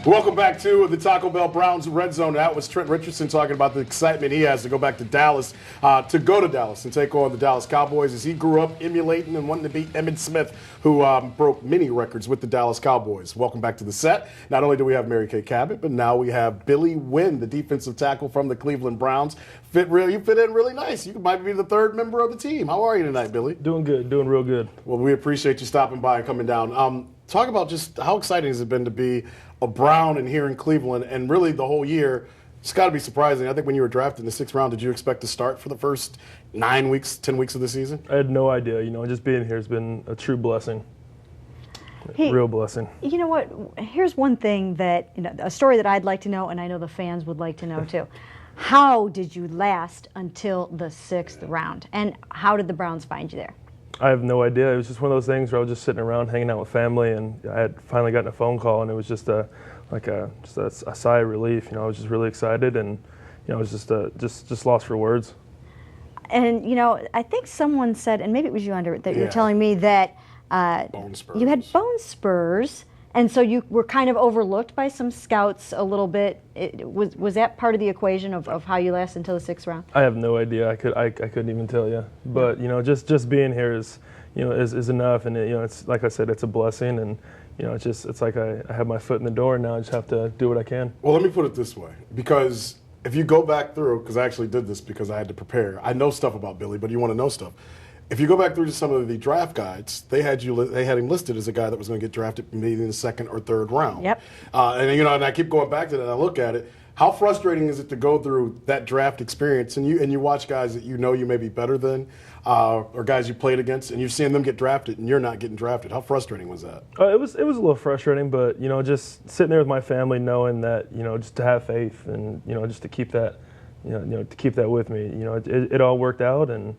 Welcome back to the Taco Bell Browns Red Zone. That was Trent Richardson talking about the excitement he has to go back to Dallas, and take on the Dallas Cowboys as he grew up emulating and wanting to beat Emmitt Smith, who broke many records with the Dallas Cowboys. Welcome back to the set. Not only do we have Mary Kay Cabot, but now we have Billy Winn, the defensive tackle from the Cleveland Browns. You fit in really nice. You might be the third member of the team. How are you tonight, Billy? Doing good, doing real good. Well, we appreciate you stopping by and coming down. Talk about just how exciting has it been to be a Brown and here in Cleveland, and really the whole year. It's got to be surprising. I think when you were drafted in the 6th round, did you expect to start for the first 9 weeks, 10 weeks of the season? I had no idea. Just being here has been a true blessing. Hey, real blessing. You know what? Here's one thing that, a story that I'd like to know, and I know the fans would like to know too. How did you last until the 6th round? And how did the Browns find you there? I have no idea. It was just one of those things where I was just sitting around hanging out with family, and I had finally gotten a phone call, and it was just a sigh of relief. I was just really excited, and I was just lost for words. And I think someone said, and maybe it was you, Under, that you're telling me that you had bone spurs, and so you were kind of overlooked by some scouts a little bit. Was that part of the equation of how you last until the 6th round? I have no idea. I couldn't even tell you. But just being here is enough, and it's like I said, it's a blessing, and it's like I have my foot in the door, and now I just have to do what I can. Well, let me put it this way, because if you go back through, because I actually did this because I had to prepare. I know stuff about Billy, but you want to know stuff. If you go back through to some of the draft guides, they had him listed as a guy that was going to get drafted maybe in the 2nd or 3rd round. Yep. And I keep going back to that and I look at it. How frustrating is it to go through that draft experience and you watch guys that you may be better than, or guys you played against, and you're seeing them get drafted and you're not getting drafted? How frustrating was that? It was a little frustrating, but just sitting there with my family, knowing that just to have faith and just to keep that to keep that with me. It all worked out, and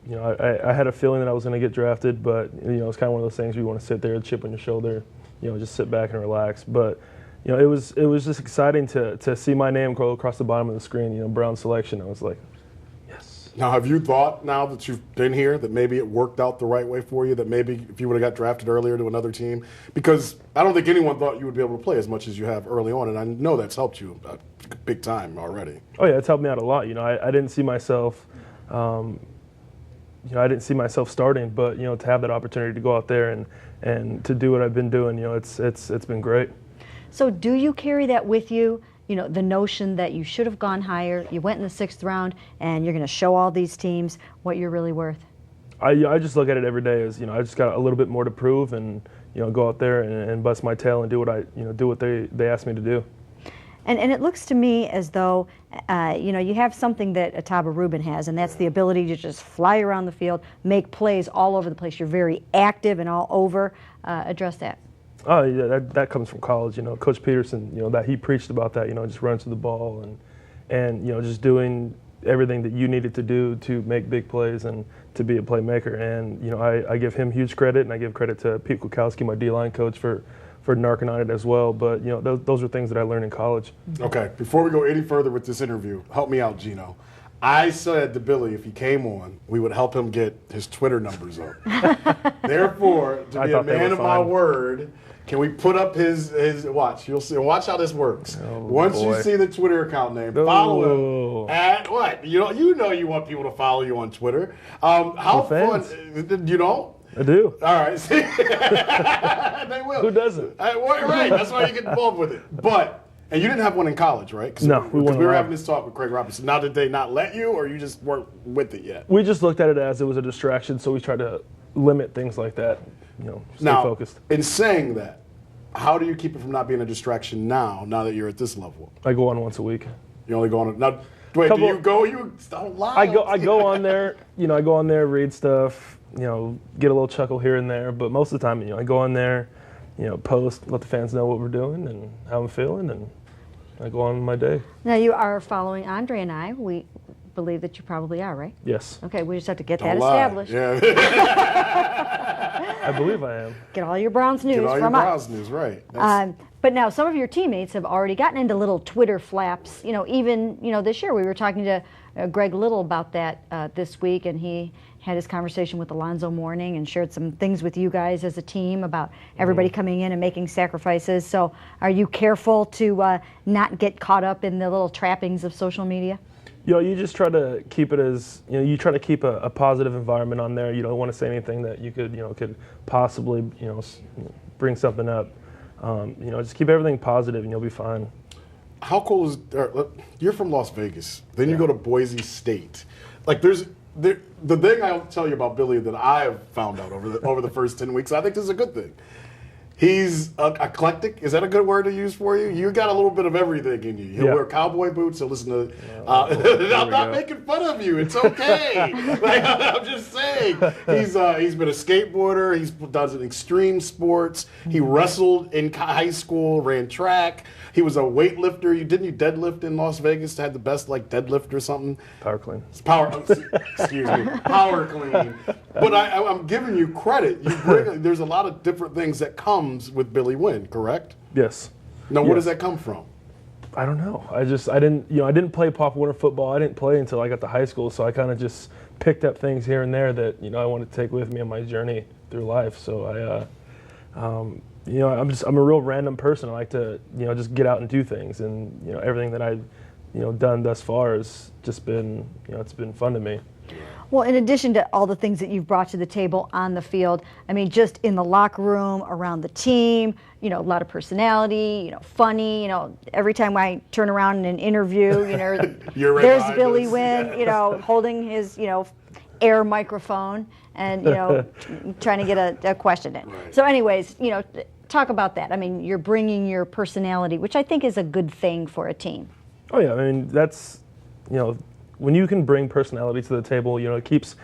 I had a feeling that I was going to get drafted, but it's kind of one of those things where you want to sit there, chip on your shoulder, just sit back and relax. But it was just exciting to see my name go across the bottom of the screen. Brown selection. I was like, yes. Now, have you thought, now that you've been here, that maybe it worked out the right way for you? That maybe if you would have got drafted earlier to another team, because I don't think anyone thought you would be able to play as much as you have early on, and I know that's helped you big time already. Oh yeah, it's helped me out a lot. I didn't see myself. I didn't see myself starting, but to have that opportunity to go out there and to do what I've been doing, it's been great. So do you carry that with you? The notion that you should have gone higher, you went in the 6th round, and you're going to show all these teams what you're really worth. I just look at it every day as I just got a little bit more to prove, and go out there and bust my tail and do what they asked me to do. And it looks to me as though, you have something that Ataba Rubin has, and that's the ability to just fly around the field, make plays all over the place. You're very active and all over. Address that. Oh, yeah, that comes from college. Coach Peterson, that he preached about that, just run to the ball and just doing everything that you needed to do to make big plays and to be a playmaker. And, I give him huge credit, and I give credit to Pete Kwiatkowski, my D-line coach, for narking on it as well. But those are things that I learned in college. Okay, before we go any further with this interview, help me out, Gino. I said to Billy, if he came on, we would help him get his Twitter numbers up. Therefore, to be a man of my word, can we put up his watch? You'll see. Watch how this works. Once you see the Twitter account name, follow him at what? You want people to follow you on Twitter. How fun? I do. All right. See? They will. Who doesn't? Right. That's why you get involved with it. And you didn't have one in college, right? No, we were having this talk with Craig Robinson. Now, did they not let you, or you just weren't with it yet? We just looked at it as it was a distraction, so we tried to limit things like that. Stay focused. In saying that, how do you keep it from not being a distraction now that you're at this level? I go on once a week. You only go on now. Wait, do you go? You don't lie. I go on there. I go on there, read stuff. Get a little chuckle here and there. But most of the time, I go on there, post, let the fans know what we're doing and how I'm feeling, and I go on my day. Now you are following Andre and I. We believe that you probably are, right? Yes. Okay, we just have to get don't that lie. established. Yeah. I believe I am. Get all your Browns news Get all from your us. Browns news, right? But now some of your teammates have already gotten into little Twitter flaps. Even this year we were talking to Greg Little about that this week, and he had his conversation with Alonzo Mourning and shared some things with you guys as a team about everybody coming in and making sacrifices. So are you careful to not get caught up in the little trappings of social media? You just try to keep it as, you try to keep a positive environment on there. You don't want to say anything that you could possibly, bring something up. Just keep everything positive and you'll be fine. How cool is, you're from Las Vegas, then you go to Boise State. Like the thing I'll tell you about Billy that I have found out over the first 10 weeks, I think this is a good thing. He's eclectic. Is that a good word to use for you? You got a little bit of everything in you. He'll wear cowboy boots. He'll listen to. I'm not making fun of you. It's okay. I'm just saying. He's been a skateboarder. He's done extreme sports. He wrestled in high school. Ran track. He was a weightlifter. Didn't you deadlift in Las Vegas? Had the best deadlift or something. Power clean. Excuse me. Power clean. But I'm giving you credit. There's a lot of different things that come with Billy Winn, correct? Yes. Now, where does that come from? I don't know. I didn't play Pop Warner football. I didn't play until I got to high school, so I kind of just picked up things here and there that I want to take with me on my journey through life. So I'm a real random person. I like to just get out and do things, and everything that I've done thus far has just been it's been fun to me. Well, in addition to all the things that you've brought to the table on the field, I mean, just in the locker room, around the team, a lot of personality, funny, every time I turn around in an interview, there's Billy Winn, holding his, air microphone and, trying to get a question in. Right. So anyways, talk about that. I mean, you're bringing your personality, which I think is a good thing for a team. Oh, yeah. I mean, that's, when you can bring personality to the table, it keeps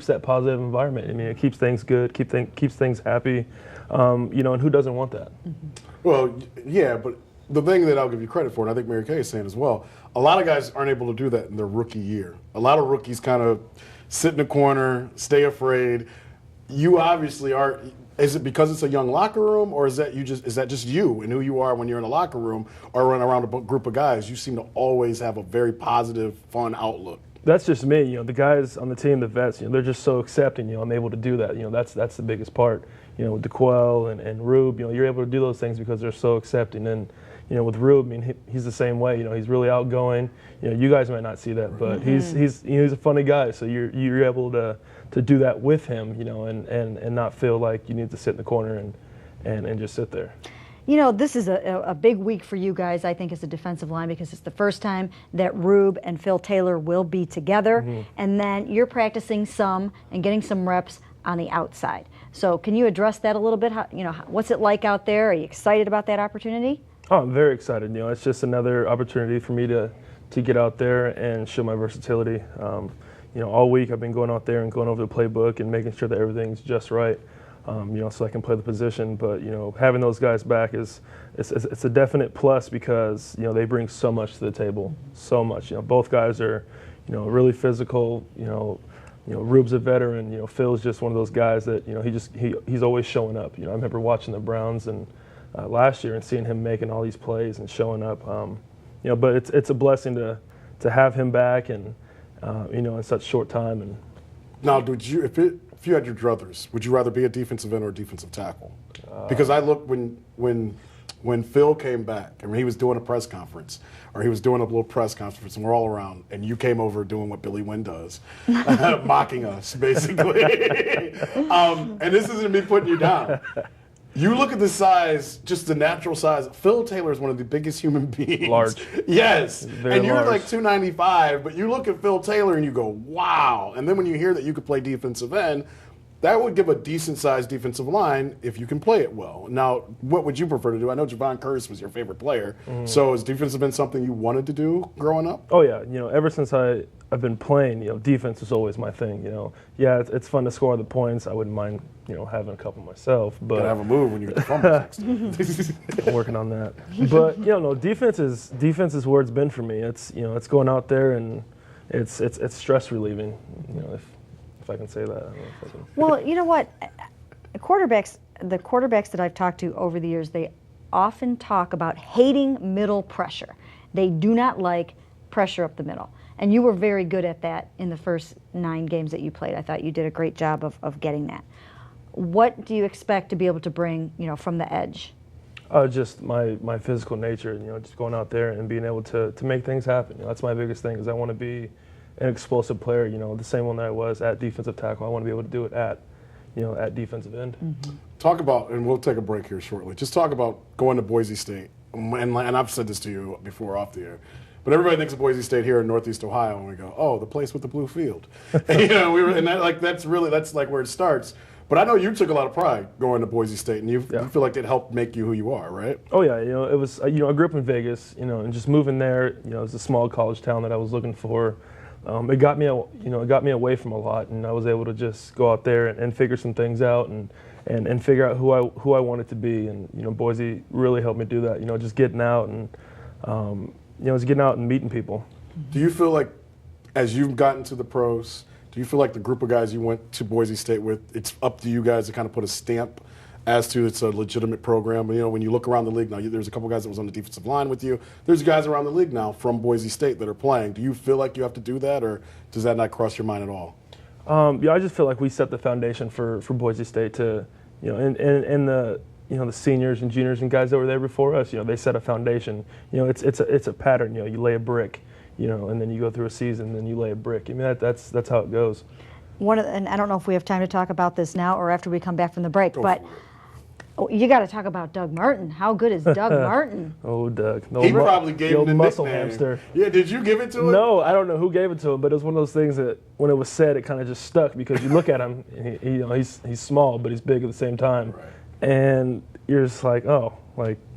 that positive environment. I mean, it keeps things good, keeps things happy, and who doesn't want that? Mm-hmm. Well, yeah, but the thing that I'll give you credit for, and I think Mary Kay is saying as well, a lot of guys aren't able to do that in their rookie year. A lot of rookies kind of sit in a corner, stay afraid. You obviously are. Is it because it's a young locker room, or is that just you and who you are when you're in a locker room or run around a group of guys? You seem to always have a very positive, fun outlook. That's just me. The guys on the team, the vets, they're just so accepting. I'm able to do that. That's the biggest part. With DeQuell and Rube, you're able to do those things because they're so accepting. And with Rube, I mean, he's the same way. He's really outgoing. You guys might not see that, but he's a funny guy. So you're able to do that with him, and not feel like you need to sit in the corner and just sit there. This is a big week for you guys, I think, as a defensive line, because it's the first time that Rube and Phil Taylor will be together, and then you're practicing some and getting some reps on the outside. So can you address that a little bit? What's it like out there? Are you excited about that opportunity? Oh, I'm very excited. It's just another opportunity for me to get out there and show my versatility. All week I've been going out there and going over the playbook and making sure that everything's just right, so I can play the position. But having those guys back it's a definite plus because they bring so much to the table, so much. Both guys are really physical. Rube's a veteran. Phil's just one of those guys that he's always showing up. I remember watching the Browns and last year and seeing him making all these plays and showing up. But it's a blessing to have him back and in such short time. And now, if you had your druthers, would you rather be a defensive end or a defensive tackle? Because I looked when Phil came back, I mean, he was doing a press conference, or he was doing a little press conference, and we're all around, and you came over doing what Billy Winn does, mocking us, basically. And this isn't me putting you down. You look at the size, just the natural size. Phil Taylor is one of the biggest human beings. Large. Yes. Very and you're large. like 295, but you look at Phil Taylor and you go, wow. And then when you hear that you could play defensive end, that would give a decent-sized defensive line if you can play it well. Now, what would you prefer to do? I know Javon Curse was your favorite player. So is defensive end something you wanted to do growing up? Oh, yeah. Ever since I've been playing, defense is always my thing. Yeah, it's fun to score the points. I wouldn't mind, having a couple myself. But gotta have a move when you get the fumble next. I'm working on that. But defense is where it's been for me. It's it's going out there and it's stress relieving. If I can say that. I don't know if I can. Well, you know what? The quarterbacks that I've talked to over the years, they often talk about hating middle pressure. They do not like pressure up the middle. And you were very good at that in the first 9 games that you played. I thought you did a great job of getting that. What do you expect to be able to bring, from the edge? Just my physical nature, just going out there and being able to make things happen. That's my biggest thing, is I want to be an explosive player, the same one that I was at defensive tackle. I want to be able to do it at defensive end. Mm-hmm. Talk about, and we'll take a break here shortly, just talk about going to Boise State. And I've said this to you before off the air, but everybody thinks of Boise State here in Northeast Ohio, and we go, oh, the place with the blue field. That's where it starts. But I know you took a lot of pride going to Boise State, and you feel like it helped make you who you are, right? Oh yeah, it was. I grew up in Vegas, and just moving there, it was a small college town that I was looking for. It got me, it got me away from a lot, and I was able to just go out there and figure some things out and figure out who I wanted to be. And Boise really helped me do that. Just getting out and just getting out and meeting people. Do you feel like, as you've gotten to the pros, do you feel like the group of guys you went to Boise State with, it's up to you guys to kind of put a stamp as to it's a legitimate program? When you look around the league now, there's a couple guys that was on the defensive line with you. There's guys around the league now from Boise State that are playing. Do you feel like you have to do that, or does that not cross your mind at all? I just feel like we set the foundation for Boise State to, and the the seniors and juniors and guys that were there before us. They set a foundation. It's a pattern. You lay a brick. And then you go through a season, and then you lay a brick. I mean, that's how it goes. And I don't know if we have time to talk about this now or after we come back from the break, but you got to talk about Doug Martin. How good is Doug Martin? Oh, Doug. He probably gave him the muscle nickname. Hamster. Yeah, did you give it to him? No, I don't know who gave it to him, but it was one of those things that when it was said, it kind of just stuck, because you look at him, and he's small, but he's big at the same time. Right. And you're just like, oh,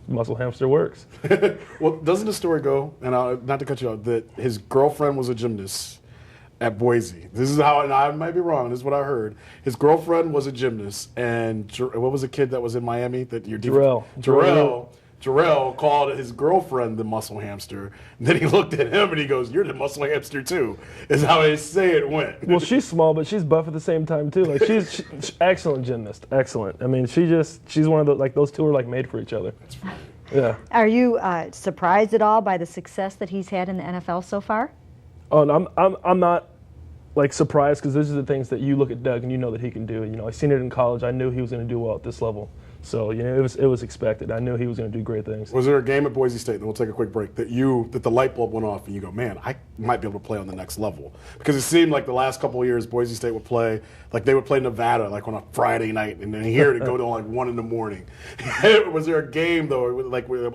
muscle hamster works. Well, doesn't the story go, and not to cut you off, that his girlfriend was a gymnast at Boise? This is how, and I might be wrong, this is what I heard. His girlfriend was a gymnast, and what was the kid that was in Miami? Jarrell called his girlfriend the muscle hamster. And then he looked at him and he goes, "You're the muscle hamster too," is how they say it went. Well, she's small, but she's buff at the same time too. She's excellent gymnast, excellent. I mean, she's one of the, those two are made for each other. That's funny. Yeah. Are you surprised at all by the success that he's had in the NFL so far? Oh, no, I'm not surprised, because these are the things that you look at Doug and you know that he can do. I seen it in college. I knew he was going to do well at this level. So it was expected. I knew he was going to do great things. Was there a game at Boise State, and we'll take a quick break, that the light bulb went off and you go, man, I might be able to play on the next level? Because it seemed like the last couple of years Boise State would play, they would play Nevada on a Friday night, and then here to go to 1 in the morning. Was there a game though, with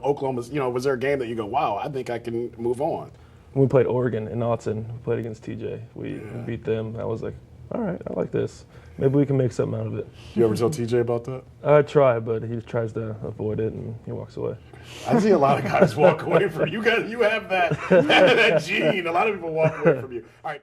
Oklahoma? Was there a game that you go, wow, I think I can move on? When we played Oregon in Autzen, we played against TJ. We beat them. I was like, all right, I like this. Maybe we can make something out of it. You ever tell TJ about that? I try, but he tries to avoid it, and he walks away. I see a lot of guys walk away from you. You have that gene. A lot of people walk away from you. All right.